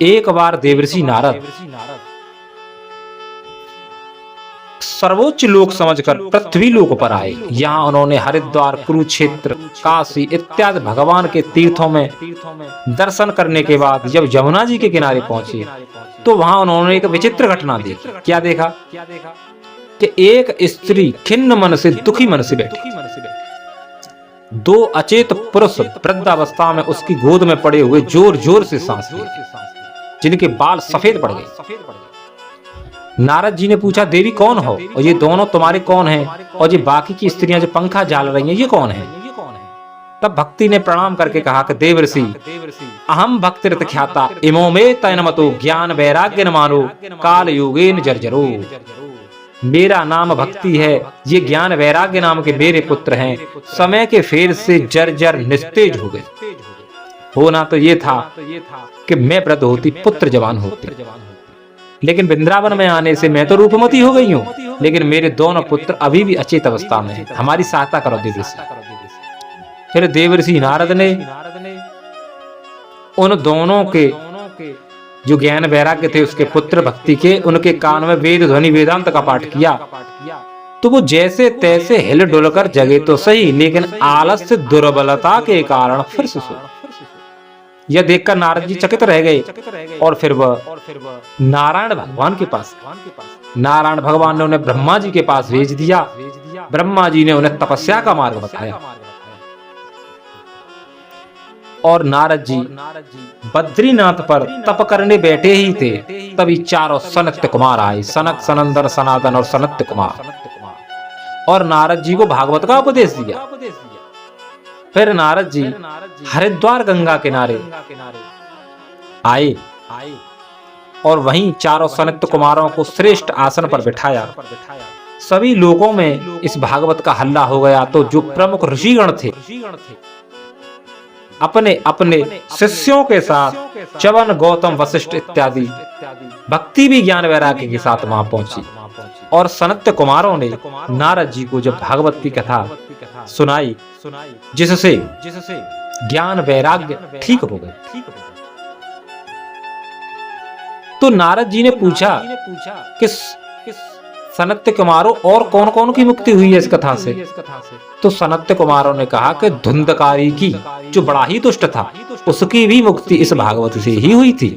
एक बार देवर्षि नारद सर्वोच्च लोक समझकर पृथ्वी लोक पर आए। यहाँ उन्होंने हरिद्वार, कुरुक्षेत्र, काशी इत्यादि भगवान के तीर्थों में दर्शन करने के बाद जब यमुना जी के किनारे पहुंचे तो वहां उन्होंने एक विचित्र घटना देखी। क्या देखा कि एक स्त्री खिन्न मन से, दुखी मन से बैठी, दो अचेत पुरुष वृद्धावस्था में उसकी गोद में पड़े हुए जोर जोर से सांस ले, जिनके बाल सफेद पड़ गए। नारद जी ने पूछा, देवी कौन हो और ये दोनों तुम्हारे कौन हैं, और ये बाकी की स्त्रियां जो पंखा जाल रही हैं ये कौन है? तब भक्ति ने प्रणाम करके कहा कि देवर्षि, अहम भक्तिरत ख्याता इमो में तैनमतो ज्ञान वैराग्य न मानो काल योगेन जर्जरो। मेरा नाम भक्ति है, ये ज्ञान वैराग्य नाम के मेरे पुत्र हैं, समय के फेर से जर्जर निस्तेज हो गए। होना तो ये था कि मैं वृद्ध होती, पुत्र जवान होते, लेकिन वृंदावन में आने से मैं तो रूपमती हो गई हूँ, लेकिन मेरे दोनों पुत्र अभी भी अचेत अवस्था में हैं। हमारी सहायता करो देवर्षि। फिर देवर्षि नारद ने उन दोनों के जो ज्ञान वैराग्य थे उसके पुत्र भक्ति के, उनके कान में वेद ध्वनि वेदांत का पाठ किया तो वो जैसे तैसे हिल डुल कर जगे तो सही, लेकिन आलस्य दुर्बलता के कारण फिर से सो। यह देखकर नारद जी चकित रह गए और फिर वह नारायण भगवान के पास, नारायण भगवान ने उन्हें ब्रह्मा जी के पास भेज दिया। ब्रह्मा जी ने उन्हें तपस्या का मार्ग बताया और नारद जी बद्रीनाथ पर तप करने बैठे ही थे, तभी चारों सनत्य कुमार आए, सनक, सनंदन, सनातन और सनत्य कुमार, और नारद जी को भागवत का उपदेश दिया। फिर नारद जी हरिद्वार गंगा किनारे आए और वहीं चारों सनत्य कुमारों को श्रेष्ठ आसन पर बिठाया। सभी लोगों में इस भागवत का हल्ला हो गया तो जो प्रमुख ऋषिगण थे अपने अपने शिष्यों के साथ च्यवन, गौतम, वशिष्ठ इत्यादि भक्ति भी ज्ञान वैराग्य के साथ वहां पहुंची, और सनत्य कुमारों ने नारद जी को जब भागवत की कथा सुनाई जिससे ज्ञान वैराग्य ठीक हो गए, तो नारद जी ने पूछा कि सनत्य कुमारों और कौन कौन की मुक्ति हुई है इस कथा से? तो सनत्य कुमारों ने कहा कि धुंधकारी की, जो बड़ा ही दुष्ट था, उसकी भी मुक्ति इस भागवत से ही हुई थी।